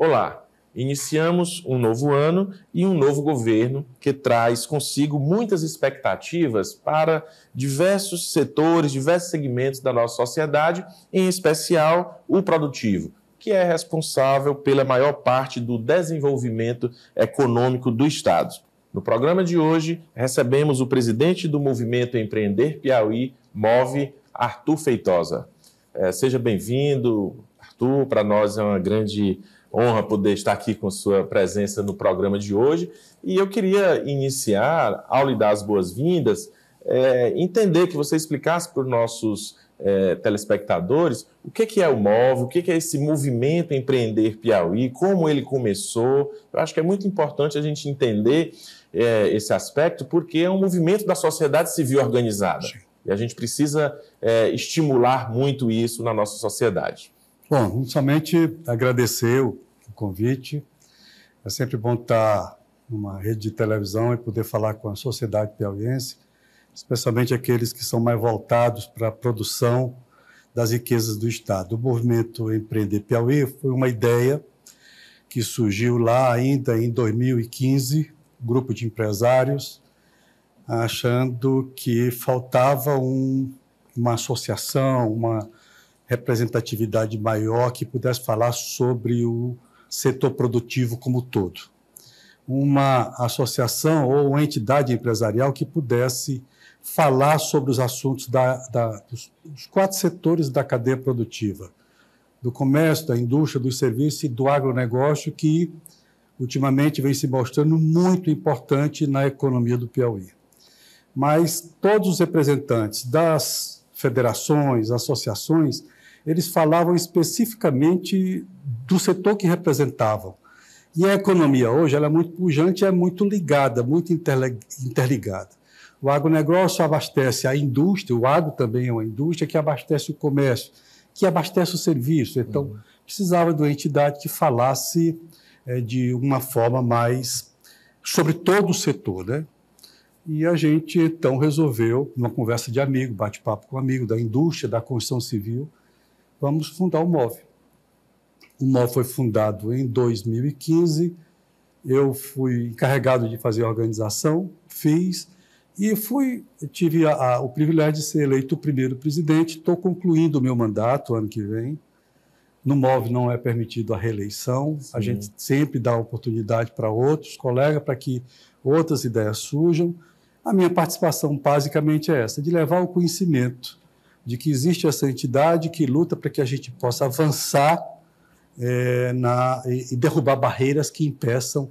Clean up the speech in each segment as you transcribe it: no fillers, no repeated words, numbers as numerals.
Olá, iniciamos um novo ano e um novo governo que traz consigo muitas expectativas para diversos setores, diversos segmentos da nossa sociedade, em especial o produtivo, que é responsável pela maior parte do desenvolvimento econômico do Estado. No programa de hoje, recebemos o presidente do Movimento Empreender Piauí, MOVE, Arthur Feitosa. Seja bem-vindo, Arthur. Para nós é uma grande honra poder estar aqui com sua presença no programa de hoje. E eu queria iniciar, ao lhe dar as boas-vindas, entender que você explicasse para os nossos telespectadores o que é o MOVE, o que é esse Movimento Empreender Piauí, como ele começou. Eu acho que é muito importante a gente entender esse aspecto, porque é um movimento da sociedade civil organizada. Sim. E a gente precisa estimular muito isso na nossa sociedade. Bom, somente agradecer o convite. É sempre bom estar numa rede de televisão e poder falar com a sociedade piauiense, especialmente aqueles que são mais voltados para a produção das riquezas do Estado. O Movimento Empreender Piauí foi uma ideia que surgiu lá ainda em 2015, grupo de empresários, achando que faltava uma associação, uma representatividade maior que pudesse falar sobre o setor produtivo como um todo. Uma associação ou entidade empresarial que pudesse falar sobre os assuntos dos 4 setores da cadeia produtiva, do comércio, da indústria, do serviço e do agronegócio, que ultimamente vem se mostrando muito importante na economia do Piauí. Mas todos os representantes das federações, associações, eles falavam especificamente do setor que representavam. E a economia hoje ela é muito pujante, é muito ligada, muito interligada. O agronegócio abastece a indústria, o agro também é uma indústria que abastece o comércio, que abastece o serviço. Então, precisava de uma entidade que falasse de uma forma mais sobre todo o setor, né? E a gente, então, resolveu, numa conversa de amigo, bate-papo com amigo da indústria, da construção civil, vamos fundar o MOVE. O MOVE foi fundado em 2015, eu fui encarregado de fazer a organização, fiz, e tive o privilégio de ser eleito o primeiro presidente. Estou concluindo o meu mandato ano que vem. No MOVE não é permitido a reeleição. Sim. A gente sempre dá oportunidade para outros colegas, para que outras ideias surjam. A minha participação basicamente é essa, de levar o conhecimento de que existe essa entidade que luta para que a gente possa avançar e derrubar barreiras que impeçam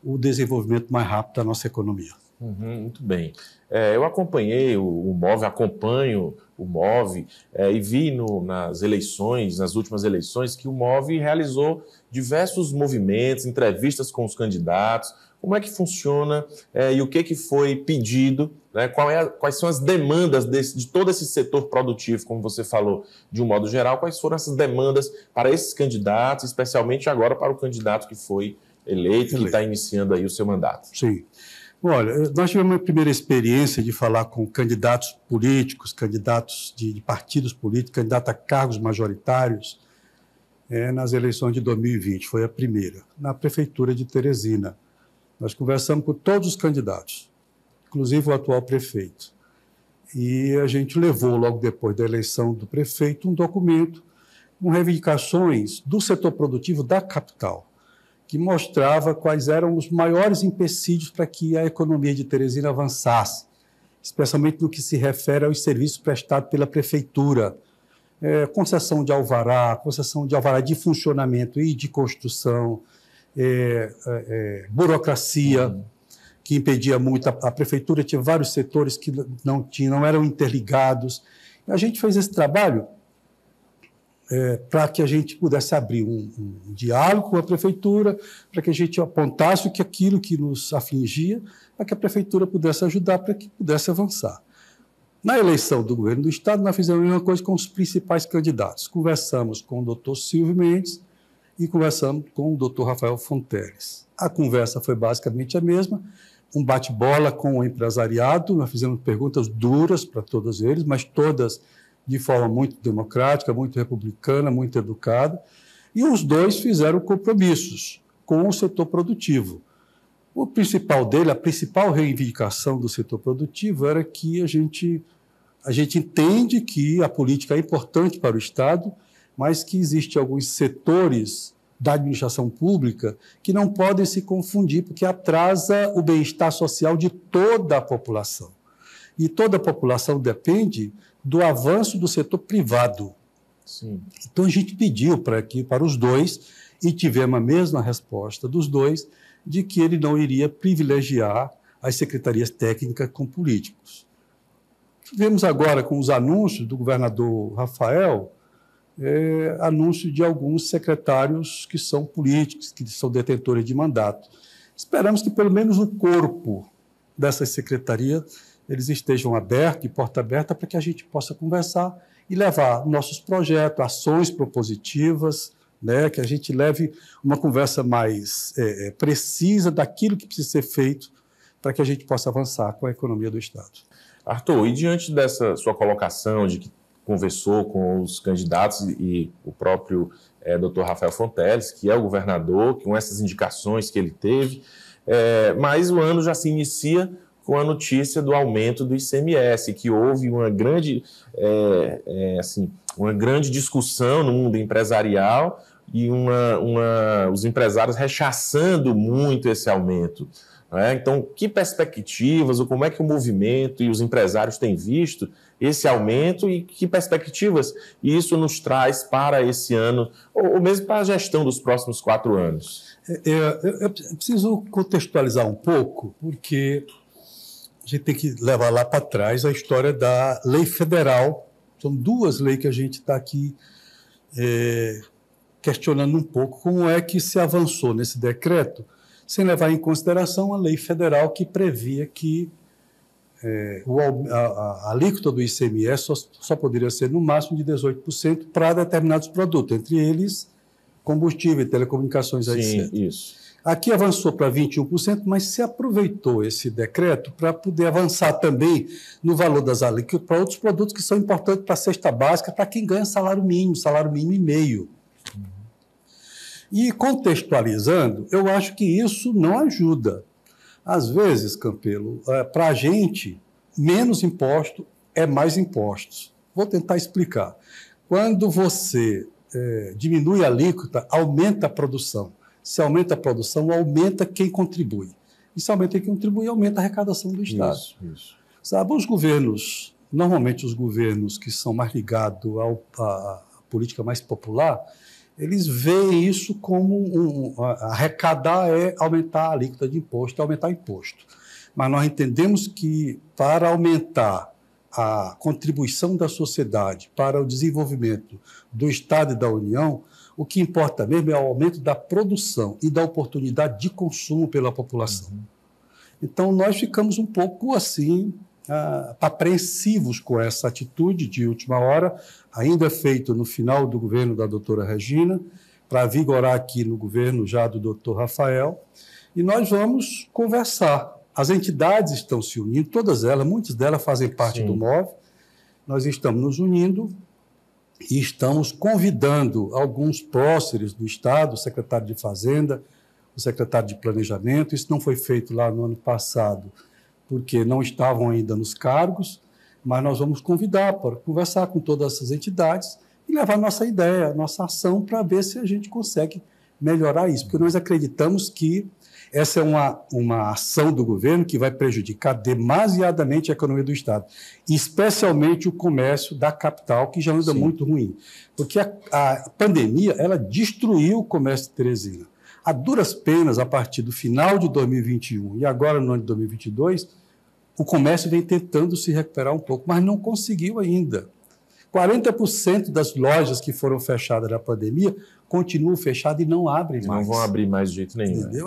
o desenvolvimento mais rápido da nossa economia. Muito bem. Eu acompanhei o MOVE, acompanho o MOVE e vi nas eleições, nas últimas eleições, que o MOVE realizou diversos movimentos, entrevistas com os candidatos. Como é que funciona e o que foi pedido, né? Quais são as demandas de todo esse setor produtivo, como você falou, de um modo geral, quais foram essas demandas para esses candidatos, especialmente agora para o candidato que foi eleito, que está iniciando aí o seu mandato? Sim. Olha, nós tivemos uma primeira experiência de falar com candidatos políticos, candidatos de partidos políticos, candidatos a cargos majoritários, nas eleições de 2020, foi a primeira, na Prefeitura de Teresina. Nós conversamos com todos os candidatos, inclusive o atual prefeito. E a gente levou, logo depois da eleição do prefeito, um documento com reivindicações do setor produtivo da capital, que mostrava quais eram os maiores empecilhos para que a economia de Teresina avançasse, especialmente no que se refere aos serviços prestados pela prefeitura, concessão de alvará de funcionamento e de construção, burocracia, que impedia muito. A prefeitura tinha vários setores que não eram interligados. A gente fez esse trabalho para que a gente pudesse abrir um diálogo com a prefeitura, para que a gente apontasse aquilo que nos afligia, para que a prefeitura pudesse ajudar, para que pudesse avançar. Na eleição do governo do Estado, nós fizemos a mesma coisa com os principais candidatos. Conversamos com o doutor Silvio Mendes e conversamos com o doutor Rafael Fonteles. A conversa foi basicamente a mesma, um bate-bola com o empresariado, nós fizemos perguntas duras para todos eles, mas todas de forma muito democrática, muito republicana, muito educada, E os dois fizeram compromissos com o setor produtivo. O principal dele, a principal reivindicação do setor produtivo era que a gente entende que a política é importante para o Estado, mas que existem alguns setores da administração pública que não podem se confundir, porque atrasa o bem-estar social de toda a população. E toda a população depende do avanço do setor privado. Sim. Então, a gente pediu para os dois, e tivemos a mesma resposta dos dois, de que ele não iria privilegiar as secretarias técnicas com políticos. Tivemos agora, com os anúncios do governador Rafael, anúncio de alguns secretários que são políticos, que são detentores de mandato. Esperamos que, pelo menos, o corpo dessas secretarias eles estejam abertos, de porta aberta, para que a gente possa conversar e levar nossos projetos, ações propositivas, né, que a gente leve uma conversa mais precisa daquilo que precisa ser feito para que a gente possa avançar com a economia do Estado. Arthur, e diante dessa sua colocação de que conversou com os candidatos e o próprio Dr. Rafael Fonteles, que é o governador, com essas indicações que ele teve, mas o ano já se inicia com a notícia do aumento do ICMS, que houve uma grande discussão no mundo empresarial e os empresários rechaçando muito esse aumento. Então, que perspectivas, ou como é que o movimento e os empresários têm visto esse aumento e que perspectivas isso nos traz para esse ano, ou mesmo para a gestão dos próximos 4 anos? Eu preciso contextualizar um pouco, porque a gente tem que levar lá para trás a história da lei federal. São 2 leis que a gente está aqui questionando um pouco como é que se avançou nesse decreto, sem levar em consideração a lei federal que previa que a alíquota do ICMS só poderia ser no máximo de 18% para determinados produtos, entre eles combustível, telecomunicações, Sim, etc. Isso. Aqui avançou para 21%, mas se aproveitou esse decreto para poder avançar também no valor das alíquotas para outros produtos que são importantes para a cesta básica, para quem ganha salário mínimo e meio. E contextualizando, eu acho que isso não ajuda. Às vezes, Campelo, para a gente, menos imposto é mais impostos. Vou tentar explicar. Quando você diminui a alíquota, aumenta a produção. Se aumenta a produção, aumenta quem contribui. E se aumenta quem contribui, aumenta a arrecadação do Estado. Isso. Sabe, normalmente os governos que são mais ligados à política mais popular, eles veem isso como arrecadar é aumentar a alíquota de imposto, aumentar imposto. Mas nós entendemos que para aumentar a contribuição da sociedade para o desenvolvimento do Estado e da União, o que importa mesmo é o aumento da produção e da oportunidade de consumo pela população. Então, nós ficamos um pouco assim, apreensivos com essa atitude de última hora, ainda feito no final do governo da doutora Regina, para vigorar aqui no governo já do doutor Rafael, e nós vamos conversar. As entidades estão se unindo, todas elas, muitas delas fazem parte do MOVE, nós estamos nos unindo e estamos convidando alguns próceres do Estado, o secretário de Fazenda, o secretário de Planejamento. Isso não foi feito lá no ano passado, porque não estavam ainda nos cargos, mas nós vamos convidar para conversar com todas essas entidades e levar nossa ideia, nossa ação, para ver se a gente consegue melhorar isso, porque nós acreditamos que essa é uma ação do governo que vai prejudicar demasiadamente a economia do Estado, especialmente o comércio da capital, que já anda muito ruim. Porque a pandemia ela destruiu o comércio de Teresina. A duras penas, a partir do final de 2021 e agora no ano de 2022, o comércio vem tentando se recuperar um pouco, mas não conseguiu ainda. 40% das lojas que foram fechadas na pandemia continuam fechadas e não abrem mais. Não vão abrir mais de jeito nenhum. Entendeu?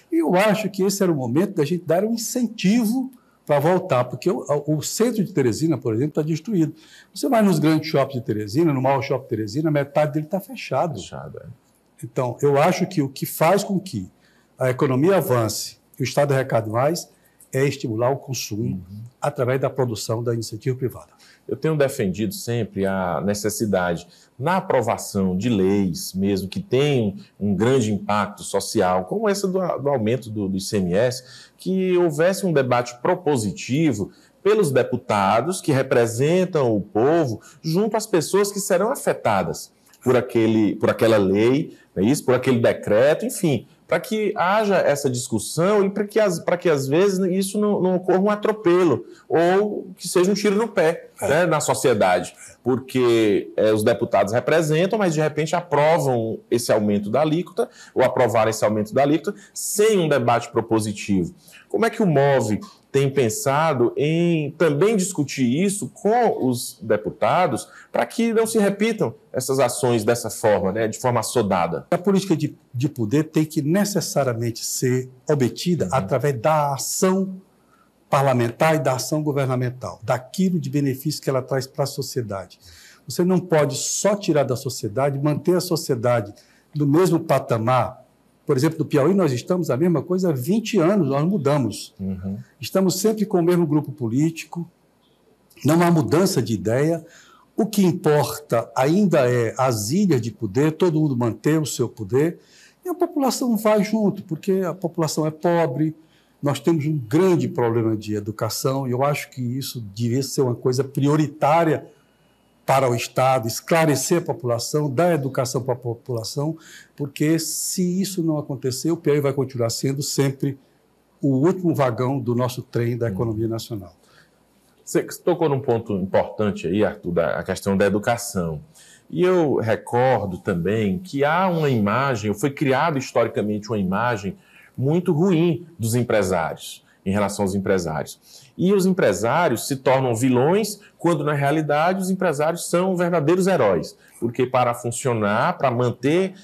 E eu acho que esse era o momento da gente dar um incentivo para voltar, porque o centro de Teresina, por exemplo, está destruído. Você vai nos grandes shoppings de Teresina, no maior shopping de Teresina, metade dele está fechado. Então, eu acho que o que faz com que a economia avance e o Estado arrecade mais é estimular o consumo através da produção da iniciativa privada. Eu tenho defendido sempre a necessidade, na aprovação de leis mesmo que tenham um grande impacto social, como essa do aumento do ICMS, que houvesse um debate propositivo pelos deputados que representam o povo junto às pessoas que serão afetadas por aquela lei, não é isso? Por aquele decreto, enfim, para que haja essa discussão e para que às vezes isso não ocorra um atropelo ou que seja um tiro no pé, né, na sociedade, porque os deputados representam, mas de repente aprovam esse aumento da alíquota ou aprovaram esse aumento da alíquota sem um debate propositivo. Como é que o MOVE tem pensado em também discutir isso com os deputados para que não se repitam essas ações dessa forma, né, de forma assodada? A política de poder tem que necessariamente ser obtida através da ação parlamentar e da ação governamental, daquilo de benefício que ela traz para a sociedade. Você não pode só tirar da sociedade, manter a sociedade no mesmo patamar. Por exemplo, no Piauí nós estamos a mesma coisa há 20 anos, nós mudamos. Estamos sempre com o mesmo grupo político, não há mudança de ideia. O que importa ainda é as ilhas de poder, todo mundo manter o seu poder, e a população vai junto, porque a população é pobre, nós temos um grande problema de educação, e eu acho que isso devia ser uma coisa prioritária para o Estado, esclarecer a população, dar educação para a população, porque se isso não acontecer, o Piauí vai continuar sendo sempre o último vagão do nosso trem da economia nacional. Você tocou num ponto importante aí, Arthur, a questão da educação. E eu recordo também que há uma imagem, foi criada historicamente uma imagem muito ruim dos empresários, em relação aos empresários. E os empresários se tornam vilões quando, na realidade, os empresários são verdadeiros heróis. Porque para funcionar, para manter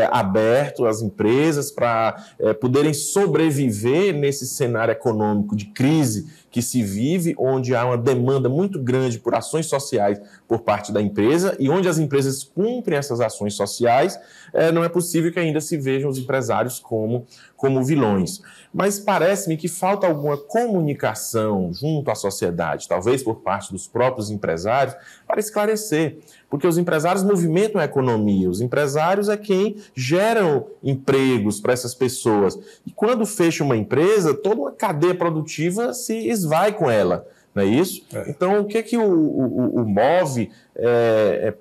aberto as empresas, para poderem sobreviver nesse cenário econômico de crise que se vive, onde há uma demanda muito grande por ações sociais por parte da empresa e onde as empresas cumprem essas ações sociais, não é possível que ainda se vejam os empresários como vilões. Mas parece-me que falta alguma comunicação junto à sociedade, talvez por parte dos próprios empresários, para esclarecer. Porque os empresários movimentam a economia, os empresários é quem geram empregos para essas pessoas. E quando fecha uma empresa, toda uma cadeia produtiva se esvai com ela, não é isso? Então, o que o MOVE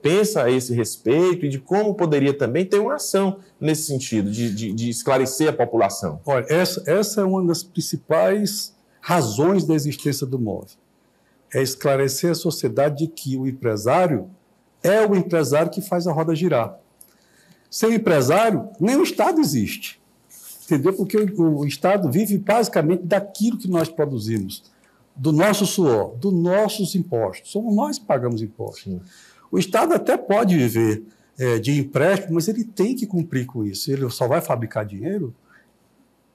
pensa a esse respeito e de como poderia também ter uma ação nesse sentido, de esclarecer a população? Olha, essa é uma das principais razões da existência do MOVE. É esclarecer a sociedade de que o empresário é o empresário que faz a roda girar. Sem o empresário, nem o Estado existe. Entendeu? Porque o Estado vive basicamente daquilo que nós produzimos, do nosso suor, dos nossos impostos. Somos nós que pagamos impostos. Sim. O Estado até pode viver de empréstimo, mas ele tem que cumprir com isso. Ele só vai fabricar dinheiro?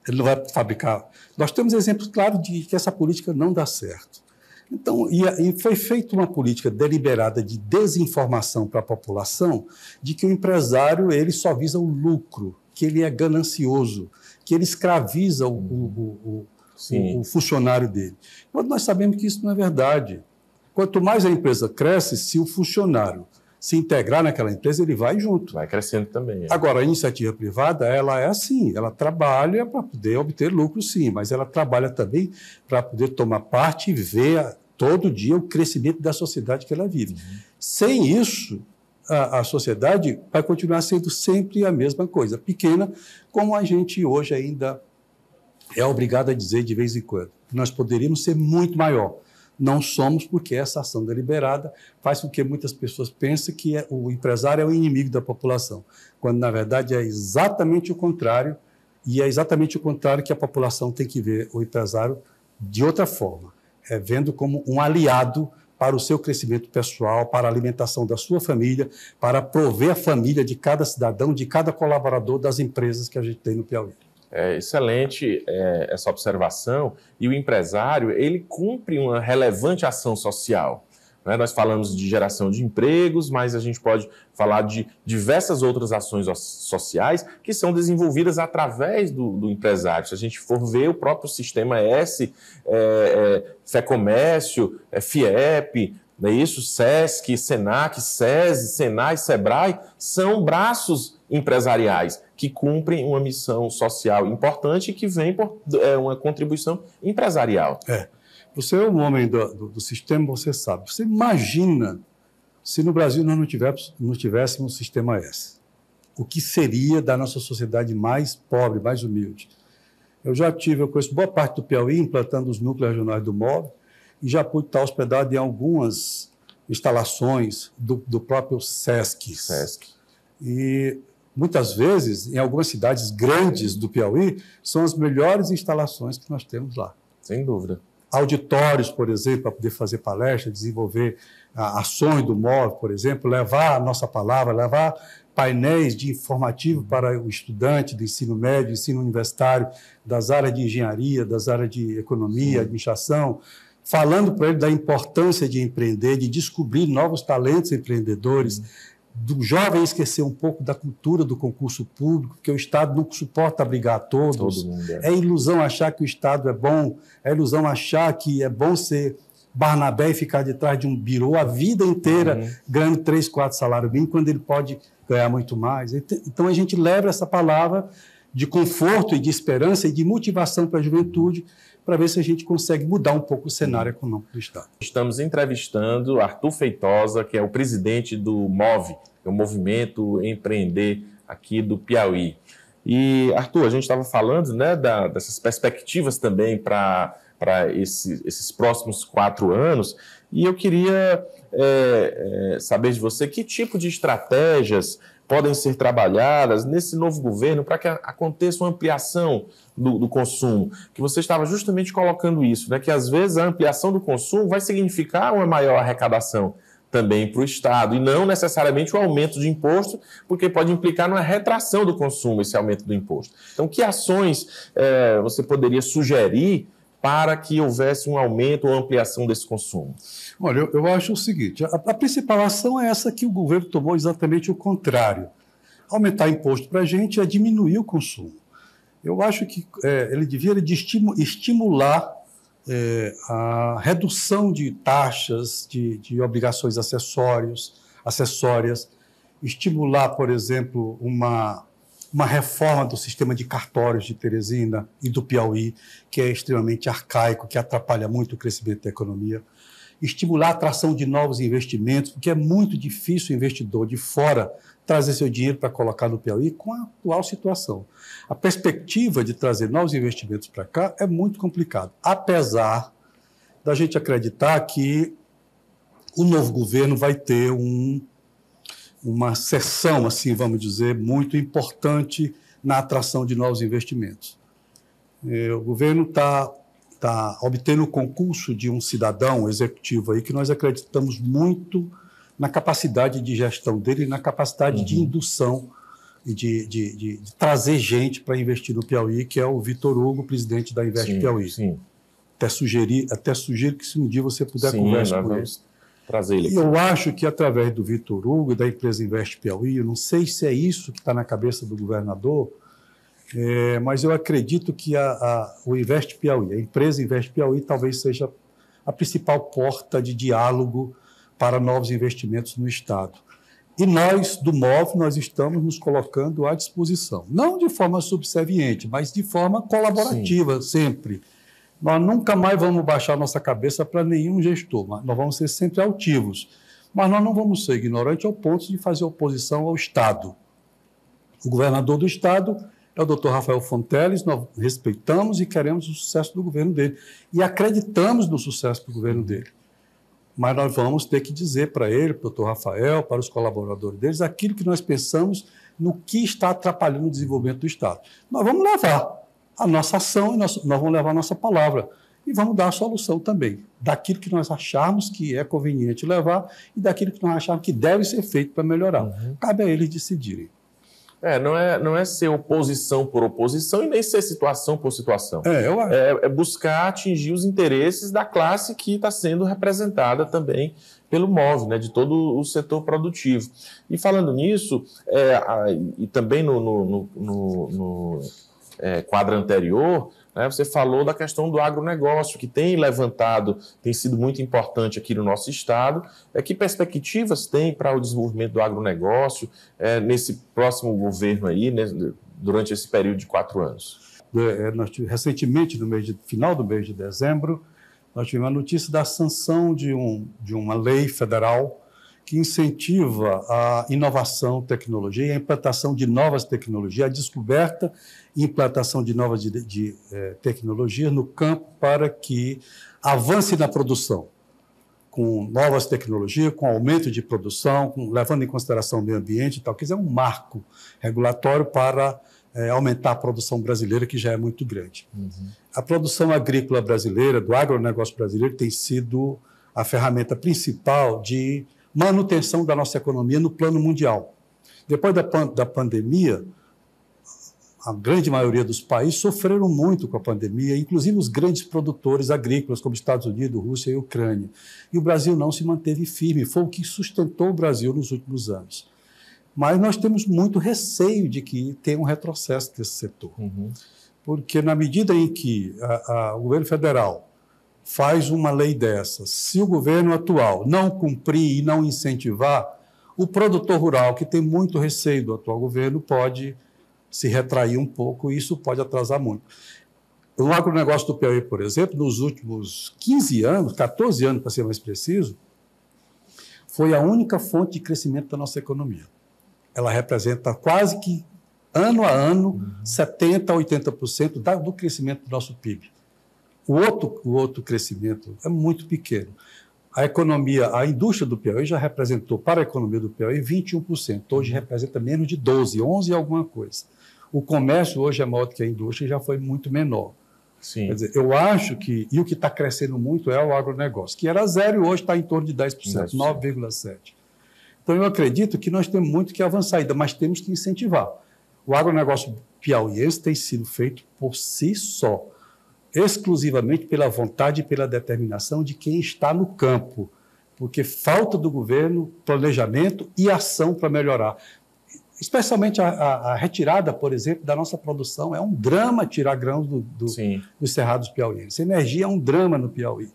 Ele não vai fabricar... Nós temos exemplos claros de que essa política não dá certo. Então, e foi feita uma política deliberada de desinformação para a população de que o empresário ele só visa o lucro, que ele é ganancioso, que ele escraviza o funcionário dele. Quando nós sabemos que isso não é verdade. Quanto mais a empresa cresce, se o funcionário se integrar naquela empresa, ele vai junto. Vai crescendo também. Agora, a iniciativa privada, ela é assim, ela trabalha para poder obter lucro, sim, mas ela trabalha também para poder tomar parte e ver todo dia o crescimento da sociedade que ela vive. Sem isso, a sociedade vai continuar sendo sempre a mesma coisa, pequena, como a gente hoje ainda é obrigado a dizer de vez em quando. Nós poderíamos ser muito maior. Não somos, porque essa ação deliberada faz com que muitas pessoas pensem que o empresário é o inimigo da população, quando, na verdade, é exatamente o contrário, e é exatamente o contrário que a população tem que ver o empresário de outra forma, vendo como um aliado para o seu crescimento pessoal, para a alimentação da sua família, para prover a família de cada cidadão, de cada colaborador das empresas que a gente tem no Piauí. É excelente essa observação, e o empresário ele cumpre uma relevante ação social. né? Nós falamos de geração de empregos, mas a gente pode falar de diversas outras ações sociais que são desenvolvidas através do empresário. Se a gente for ver o próprio Sistema S, FEComércio, FIEP, não é isso? SESC, SENAC, SESI, SENAI, SEBRAE, são braços empresariais que cumprem uma missão social importante e que vem por uma contribuição empresarial. Você é um homem do sistema, você sabe. Você imagina se no Brasil nós não tivéssemos o Sistema S. O que seria da nossa sociedade mais pobre, mais humilde? Eu conheço boa parte do Piauí, implantando os núcleos regionais do MOV, e já pude estar hospedado em algumas instalações do próprio SESC. E muitas vezes, em algumas cidades grandes do Piauí, são as melhores instalações que nós temos lá. Sem dúvida. Auditórios, por exemplo, para poder fazer palestras, desenvolver ações do MOV, por exemplo, levar a nossa palavra, levar painéis de informativo para o estudante do ensino médio, ensino universitário, das áreas de engenharia, das áreas de economia, administração, falando para ele da importância de empreender, de descobrir novos talentos empreendedores, do jovem esquecer um pouco da cultura do concurso público, porque o Estado não suporta abrigar todos. Todo mundo É ilusão achar que o Estado é bom, é ilusão achar que é bom ser Barnabé e ficar de trás de um birô a vida inteira, ganhando 3, 4 salários mínimos, quando ele pode ganhar muito mais. Então, a gente leva essa palavra de conforto e de esperança e de motivação para a juventude, para ver se a gente consegue mudar um pouco o cenário econômico do Estado. Estamos entrevistando Arthur Feitosa, que é o presidente do MOV, que é o Movimento Empreender aqui do Piauí. E, Arthur, a gente estava falando, né, dessas perspectivas também para esses próximos 4 anos, e eu queria saber de você que tipo de estratégias podem ser trabalhadas nesse novo governo para que aconteça uma ampliação do consumo, que você estava justamente colocando isso, né? Que às vezes a ampliação do consumo vai significar uma maior arrecadação também para o Estado, e não necessariamente o aumento de imposto, porque pode implicar numa retração do consumo esse aumento do imposto. Então, que ações você poderia sugerir para que houvesse um aumento ou ampliação desse consumo? Olha, eu acho o seguinte, a principal ação é essa que o governo tomou exatamente o contrário. Aumentar imposto para a gente é diminuir o consumo. Eu acho que ele devia estimular a redução de taxas, de obrigações acessórias, estimular, por exemplo, uma reforma do sistema de cartórios de Teresina e do Piauí, que é extremamente arcaico, que atrapalha muito o crescimento da economia, estimular a atração de novos investimentos, porque é muito difícil o investidor de fora trazer seu dinheiro para colocar no Piauí com a atual situação. A perspectiva de trazer novos investimentos para cá é muito complicado, apesar da gente acreditar que o novo governo vai ter uma seção, assim, vamos dizer, muito importante na atração de novos investimentos. O governo está obtendo o concurso de um cidadão executivo aí que nós acreditamos muito na capacidade de gestão dele, na capacidade de indução e de trazer gente para investir no Piauí, que é o Vitor Hugo, presidente da Invest Piauí. Sim. Até sugiro que se um dia você puder conversar com ele. Trazer ele aqui. E eu acho que através do Vitor Hugo e da empresa Invest Piauí, eu não sei se é isso que está na cabeça do governador, mas eu acredito que o Invest Piauí, a empresa Invest Piauí, talvez seja a principal porta de diálogo para novos investimentos no Estado. E nós, do MOV, nós estamos nos colocando à disposição. Não de forma subserviente, mas de forma colaborativa, sempre. Nós nunca mais vamos baixar nossa cabeça para nenhum gestor, mas nós vamos ser sempre altivos. Mas nós não vamos ser ignorantes ao ponto de fazer oposição ao Estado. O governador do Estado é o doutor Rafael Fonteles, nós respeitamos e queremos o sucesso do governo dele. E acreditamos no sucesso do governo dele. Mas nós vamos ter que dizer para ele, para o doutor Rafael, para os colaboradores deles, aquilo que nós pensamos no que está atrapalhando o desenvolvimento do Estado. Nós vamos levar a nossa ação e nós vamos levar a nossa palavra. E vamos dar a solução também, daquilo que nós acharmos que é conveniente levar e daquilo que nós acharmos que deve ser feito para melhorar. Cabe a eles decidirem. Não é ser oposição por oposição e nem ser situação por situação. Eu acho. É buscar atingir os interesses da classe que está sendo representada também pelo MOVE, né, de todo o setor produtivo. E falando nisso, e também no quadro anterior, né, você falou da questão do agronegócio, que tem levantado, tem sido muito importante aqui no nosso estado. Que perspectivas tem para o desenvolvimento do agronegócio nesse próximo governo aí, né, durante esse período de 4 anos? Recentemente, final do mês de dezembro, nós tivemos a notícia da sanção de uma lei federal que incentiva a inovação, tecnologia, a implantação de novas tecnologias, a descoberta e implantação de novas tecnologias no campo para que avance na produção, com novas tecnologias, com aumento de produção, levando em consideração o meio ambiente e tal. Quer dizer, é um marco regulatório para aumentar a produção brasileira, que já é muito grande. A produção agrícola brasileira, do agronegócio brasileiro, tem sido a ferramenta principal de manutenção da nossa economia no plano mundial. Depois da pandemia, a grande maioria dos países sofreram muito com a pandemia, inclusive os grandes produtores agrícolas, como Estados Unidos, Rússia e Ucrânia. E o Brasil não se manteve firme, foi o que sustentou o Brasil nos últimos anos. Mas nós temos muito receio de que tenha um retrocesso desse setor. Porque na medida em que o governo federal faz uma lei dessa, se o governo atual não cumprir e não incentivar, o produtor rural, que tem muito receio do atual governo, pode se retrair um pouco e isso pode atrasar muito. O agronegócio do Piauí, por exemplo, nos últimos 15 anos, 14 anos para ser mais preciso, foi a única fonte de crescimento da nossa economia. Ela representa quase que, ano a ano, 70% a 80% do crescimento do nosso PIB. O outro crescimento é muito pequeno. A indústria do Piauí já representou, para a economia do Piauí, 21%. Hoje representa menos de 12%, 11% e alguma coisa. O comércio hoje é maior do que a indústria e já foi muito menor. Sim. Quer dizer, eu acho que, e o que está crescendo muito é o agronegócio, que era 0% e hoje está em torno de 10%, 9,7%. Então, eu acredito que nós temos muito que avançar ainda, mas temos que incentivar. O agronegócio piauiense tem sido feito por si só, exclusivamente pela vontade e pela determinação de quem está no campo, porque falta do governo planejamento e ação para melhorar. Especialmente a retirada, por exemplo, da nossa produção. É um drama tirar grãos dos cerrados piauienses. Energia é um drama no Piauí.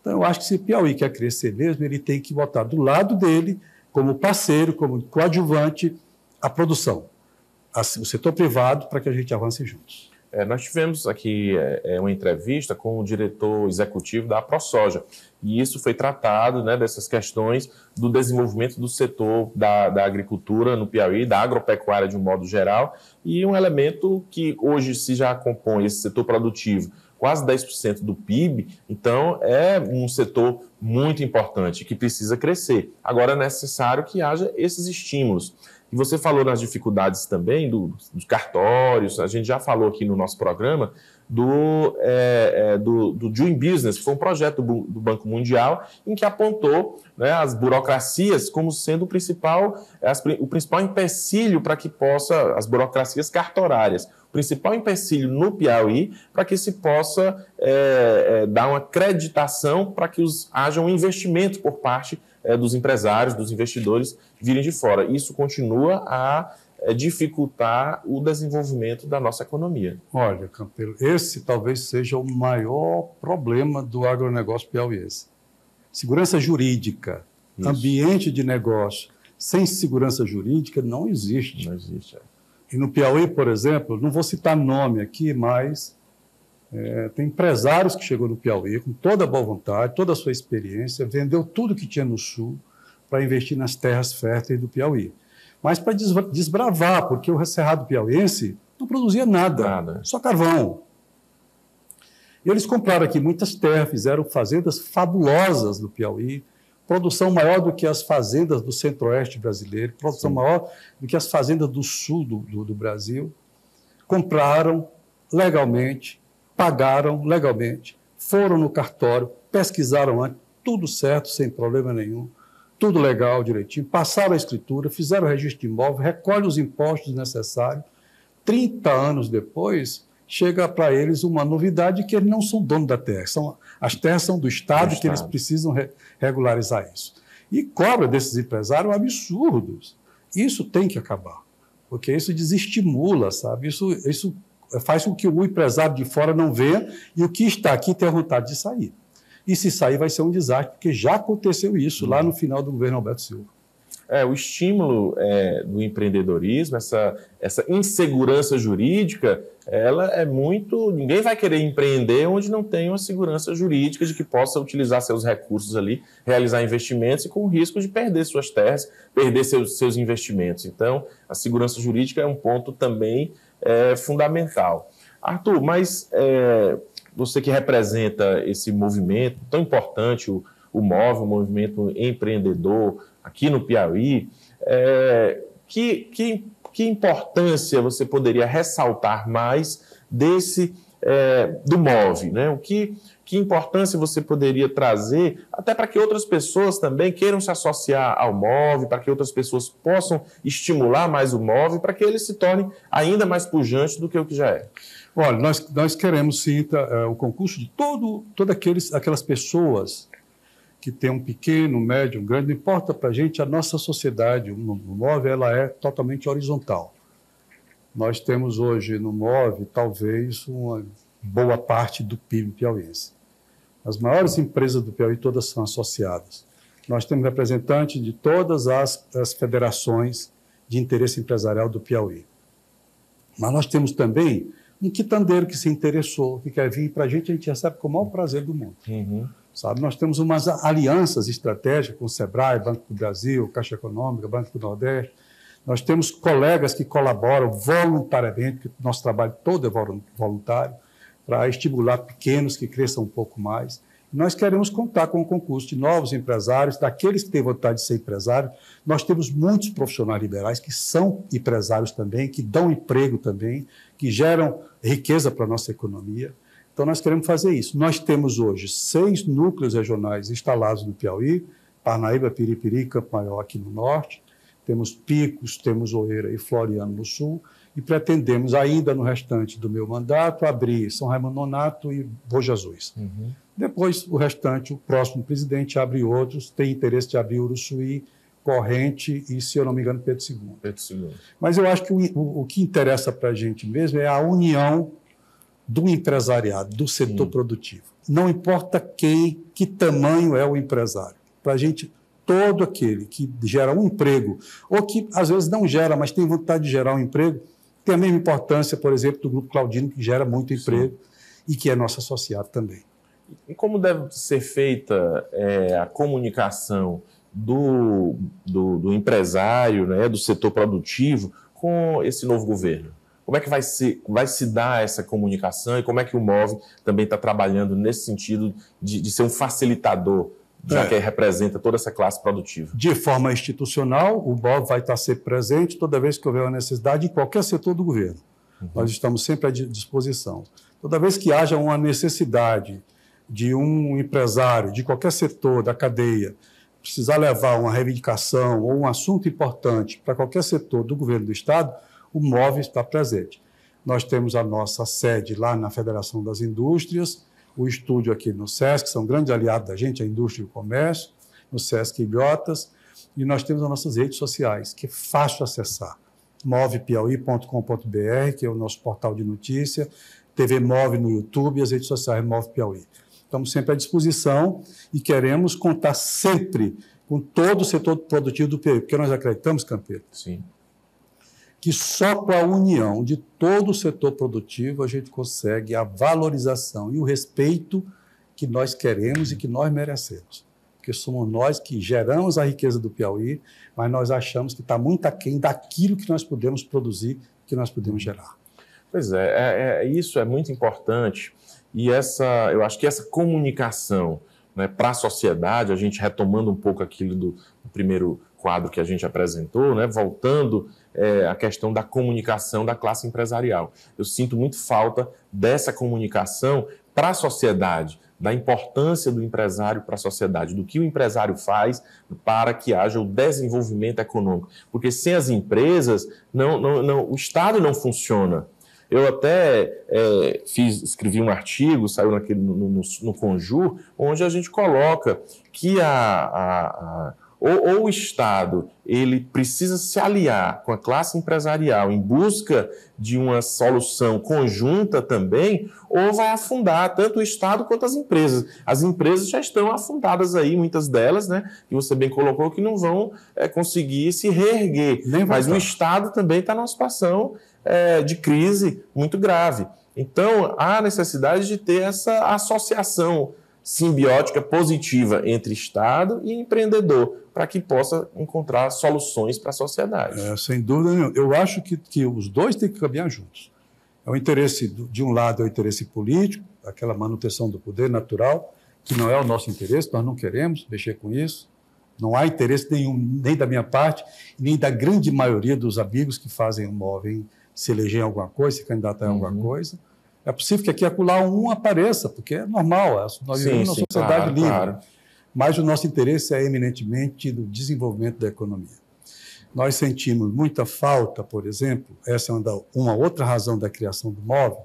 Então, eu acho que se o Piauí quer crescer mesmo, ele tem que botar do lado dele, como parceiro, como coadjuvante, a produção, o setor privado, para que a gente avance juntos. Nós tivemos aqui uma entrevista com o diretor executivo da AproSoja, e isso foi tratado, né, dessas questões do desenvolvimento do setor da agricultura no Piauí, da agropecuária de um modo geral, e um elemento que hoje se já compõe esse setor produtivo quase 10% do PIB, então é um setor muito importante que precisa crescer. Agora é necessário que haja esses estímulos. E você falou nas dificuldades também dos cartórios, a gente já falou aqui no nosso programa do Doing Business, que foi um projeto do Banco Mundial em que apontou, né, as burocracias como sendo o principal empecilho para que as burocracias cartorárias, o principal empecilho no Piauí para que se possa dar uma acreditação para que haja um investimento por parte dos empresários, dos investidores virem de fora. Isso continua a dificultar o desenvolvimento da nossa economia. Olha, Campelo, esse talvez seja o maior problema do agronegócio piauiense. Segurança jurídica, isso. Ambiente de negócio sem segurança jurídica não existe. Não existe. E no Piauí, por exemplo, não vou citar nome aqui, mas tem empresários que chegou no Piauí com toda a boa vontade, toda a sua experiência, vendeu tudo que tinha no sul para investir nas terras férteis do Piauí. Mas para desbravar, porque o cerrado piauiense não produzia nada. Só carvão. E eles compraram aqui muitas terras, fizeram fazendas fabulosas no Piauí, produção maior do que as fazendas do centro-oeste brasileiro, produção maior do que as fazendas do sul do Brasil. Compraram legalmente, pagaram legalmente, foram no cartório, pesquisaram antes, tudo certo, sem problema nenhum, tudo legal, direitinho, passaram a escritura, fizeram o registro de imóvel, recolhem os impostos necessários. 30 anos depois, chega para eles uma novidade que eles não são donos da terra. As terras são do Estado, que eles precisam regularizar isso. E cobra desses empresários absurdos. Isso tem que acabar, porque isso desestimula, sabe? Isso faz com que o empresário de fora não venha e o que está aqui tenha vontade de sair. E se sair vai ser um desastre, porque já aconteceu isso lá no final do governo Alberto Silva. O estímulo do empreendedorismo, essa insegurança jurídica, ela é muito... Ninguém vai querer empreender onde não tem uma segurança jurídica de que possa utilizar seus recursos ali, realizar investimentos e com o risco de perder suas terras, perder seus investimentos. Então, a segurança jurídica é um ponto também fundamental. Arthur, mas você que representa esse movimento tão importante, o MOVE, o Movimento Empreendedor, aqui no Piauí, que importância você poderia ressaltar mais do MOVE, né? Que importância você poderia trazer, até para que outras pessoas também queiram se associar ao MOVE, para que outras pessoas possam estimular mais o MOVE, para que ele se torne ainda mais pujante do que o que já é? Olha, nós queremos sim o concurso de todas aquelas pessoas que tem um pequeno, médio, um grande, não importa para a gente, a nossa sociedade, no MOVE, ela é totalmente horizontal. Nós temos hoje no MOVE, talvez, uma boa parte do PIB piauiense. As maiores empresas do Piauí todas são associadas. Nós temos representantes de todas as federações de interesse empresarial do Piauí. Mas nós temos também um quitandeiro que se interessou, que quer vir para a gente recebe com o maior prazer do mundo. Uhum. Sabe? Nós temos umas alianças estratégicas com o SEBRAE, Banco do Brasil, Caixa Econômica, Banco do Nordeste. Nós temos colegas que colaboram voluntariamente, porque o nosso trabalho todo é voluntário, para estimular pequenos que cresçam um pouco mais. E nós queremos contar com o concurso de novos empresários, daqueles que têm vontade de ser empresário. Nós temos muitos profissionais liberais que são empresários também, que dão emprego também, que geram riqueza para a nossa economia. Então, nós queremos fazer isso. Nós temos hoje 6 núcleos regionais instalados no Piauí, Parnaíba, Piripiri e Campo Maior aqui no norte. Temos Picos, temos Oeira e Floriano no sul. E pretendemos, ainda no restante do meu mandato, abrir São Raimundo Nonato e Bom Jesus. Uhum. Depois, o restante, o próximo presidente abre outros, tem interesse de abrir Uruçuí, Corrente e, se eu não me engano, Pedro II. Mas eu acho que o que interessa para a gente mesmo é a união do empresariado, do setor produtivo. Não importa que tamanho é o empresário. Para a gente, todo aquele que gera um emprego, ou que às vezes não gera, mas tem vontade de gerar um emprego, tem a mesma importância, por exemplo, do Grupo Claudino, que gera muito emprego e que é nosso associado também. E como deve ser feita a comunicação do empresário, né, do setor produtivo, com esse novo governo? Como é que vai se dar essa comunicação e como é que o MOVE também está trabalhando nesse sentido de ser um facilitador, já que representa toda essa classe produtiva? De forma institucional, o MOVE vai estar sempre presente toda vez que houver uma necessidade em qualquer setor do governo. Uhum. Nós estamos sempre à disposição. Toda vez que haja uma necessidade de um empresário, de qualquer setor da cadeia, precisar levar uma reivindicação ou um assunto importante para qualquer setor do governo do Estado, o MOVE está presente. Nós temos a nossa sede lá na Federação das Indústrias, o estúdio aqui no SESC, são grandes aliados da gente, a Indústria e o Comércio, no SESC Ilhotas, e nós temos as nossas redes sociais, que é fácil acessar. movepiauí.com.br, que é o nosso portal de notícia, TV MOVE no YouTube e as redes sociais MOVE Piauí. Estamos sempre à disposição e queremos contar sempre com todo o setor produtivo do Piauí, porque nós acreditamos, Campeiro, que só com a união de todo o setor produtivo a gente consegue a valorização e o respeito que nós queremos e que nós merecemos. Porque somos nós que geramos a riqueza do Piauí, mas nós achamos que está muito aquém daquilo que nós podemos produzir, que nós podemos gerar. Pois isso é muito importante. E eu acho que essa comunicação, né, para a sociedade, a gente retomando um pouco aquilo do primeiro quadro que a gente apresentou, né, voltando a questão da comunicação da classe empresarial. Eu sinto muito falta dessa comunicação para a sociedade, da importância do empresário para a sociedade, do que o empresário faz para que haja o desenvolvimento econômico. Porque sem as empresas, o Estado não funciona. Eu até escrevi um artigo, saiu no Conjur, onde a gente coloca que ou o Estado ele precisa se aliar com a classe empresarial em busca de uma solução conjunta também, ou vai afundar tanto o Estado quanto as empresas. As empresas já estão afundadas aí, muitas delas, né, que você bem colocou, que não vão conseguir se reerguer. Mas o Estado também está numa situação de crise muito grave. Então, há necessidade de ter essa associação simbiótica positiva entre Estado e empreendedor, para que possa encontrar soluções para a sociedade. Sem dúvida nenhuma. Eu acho que os dois têm que caminhar juntos. É o interesse, de um lado, é o interesse político, aquela manutenção do poder natural, que não é o nosso interesse, nós não queremos mexer com isso. Não há interesse nenhum, nem da minha parte, nem da grande maioria dos amigos que fazem o MOVE se eleger em alguma coisa, se candidatar em alguma coisa. É possível que aqui e acolá um apareça, porque é normal, nós vivemos numa sociedade livre. Claro. Mas o nosso interesse é eminentemente do desenvolvimento da economia. Nós sentimos muita falta, por exemplo, essa é uma outra razão da criação do MOVE,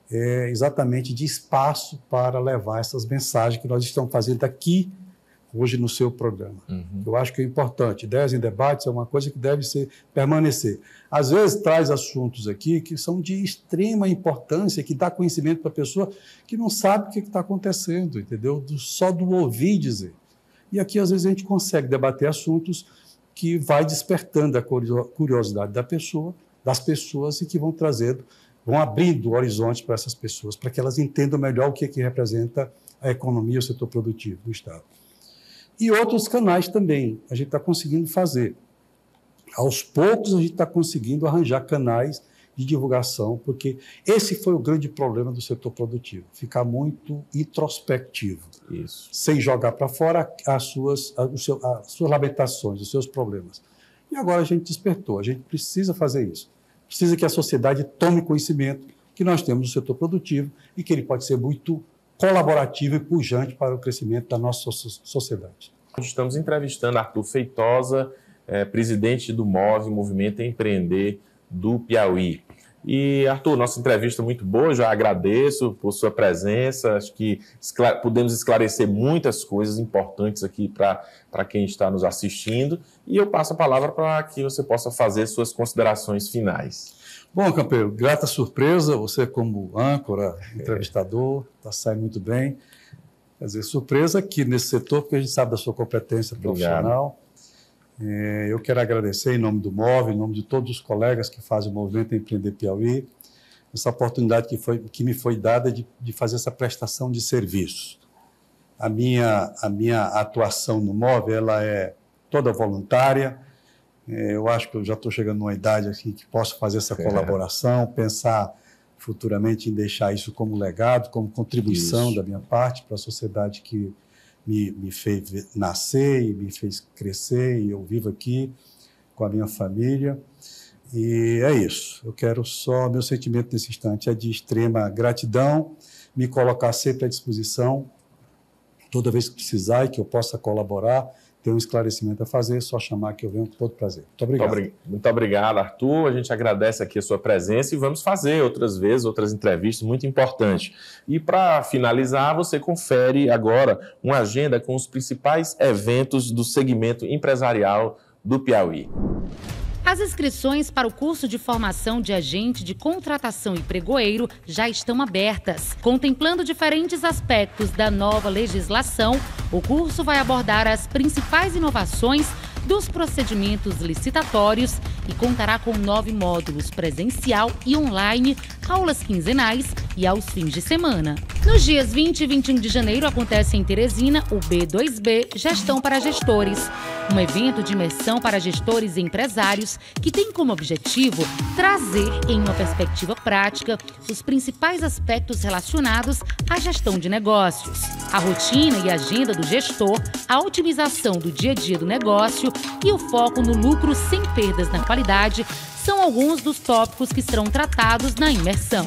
é exatamente de espaço para levar essas mensagens que nós estamos fazendo aqui, hoje no seu programa. Eu acho que é importante. Ideias em debates é uma coisa que deve permanecer. Às vezes traz assuntos aqui que são de extrema importância, que dá conhecimento para a pessoa que não sabe o que está acontecendo, entendeu? Só do ouvir dizer. E aqui, às vezes, a gente consegue debater assuntos que vai despertando a curiosidade das pessoas e que vão abrindo horizontes para essas pessoas, para que elas entendam melhor o que representa a economia, o setor produtivo do Estado. E outros canais também, a gente está conseguindo fazer. Aos poucos, a gente está conseguindo arranjar canais de divulgação, porque esse foi o grande problema do setor produtivo, ficar muito introspectivo, sem jogar para fora as suas lamentações, os seus problemas. E agora a gente despertou, a gente precisa fazer isso. Precisa que a sociedade tome conhecimento que nós temos no setor produtivo e que ele pode ser muito colaborativo e pujante para o crescimento da nossa sociedade. Estamos entrevistando Arthur Feitosa, presidente do MOVE, Movimento Empreender do Piauí. E, Arthur, nossa entrevista é muito boa, já agradeço por sua presença, acho que podemos esclarecer muitas coisas importantes aqui para quem está nos assistindo, e eu passo a palavra para que você possa fazer suas considerações finais. Bom, Campeiro, grata surpresa, você como âncora, entrevistador, está saindo muito bem. Quer dizer, surpresa aqui nesse setor, porque a gente sabe da sua competência profissional. Eu quero agradecer em nome do MOVE, em nome de todos os colegas que fazem o Movimento Empreender Piauí, essa oportunidade que me foi dada de fazer essa prestação de serviço. A minha atuação no MOVE, ela é toda voluntária. Eu acho que eu já estou chegando numa idade assim, que posso fazer essa colaboração, pensar futuramente em deixar isso como legado, como contribuição da minha parte para a sociedade que me fez nascer e me fez crescer, e eu vivo aqui com a minha família. E é isso. Eu quero só, meu sentimento nesse instante é de extrema gratidão, me colocar sempre à disposição, toda vez que precisar e que eu possa colaborar, ter um esclarecimento a fazer, é só chamar que eu venho com todo prazer. Muito obrigado. Muito obrigado, Arthur. A gente agradece aqui a sua presença e vamos fazer outras vezes, outras entrevistas muito importantes. E para finalizar, você confere agora uma agenda com os principais eventos do segmento empresarial do Piauí. As inscrições para o curso de formação de agente de contratação e pregoeiro já estão abertas. Contemplando diferentes aspectos da nova legislação, o curso vai abordar as principais inovações dos procedimentos licitatórios e contará com 9 módulos presencial e online, aulas quinzenais e aos fins de semana. Nos dias 20 e 21 de janeiro acontece em Teresina o B2B Gestão para Gestores, um evento de imersão para gestores e empresários que tem como objetivo trazer em uma perspectiva prática os principais aspectos relacionados à gestão de negócios, a rotina e agenda do gestor, a otimização do dia a dia do negócio e o foco no lucro sem perdas na qualidade são alguns dos tópicos que serão tratados na imersão.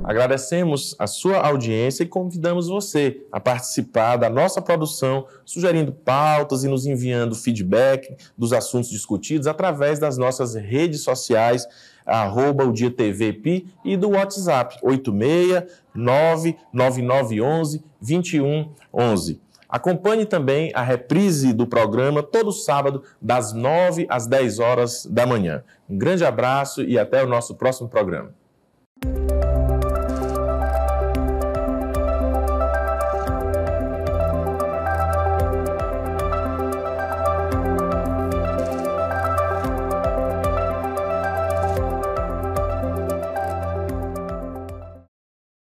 Agradecemos a sua audiência e convidamos você a participar da nossa produção, sugerindo pautas e nos enviando feedback dos assuntos discutidos através das nossas redes sociais, @ODiaTVPI e do WhatsApp 869-9911-2111. Acompanhe também a reprise do programa todo sábado, das 9 às 10 horas da manhã. Um grande abraço e até o nosso próximo programa.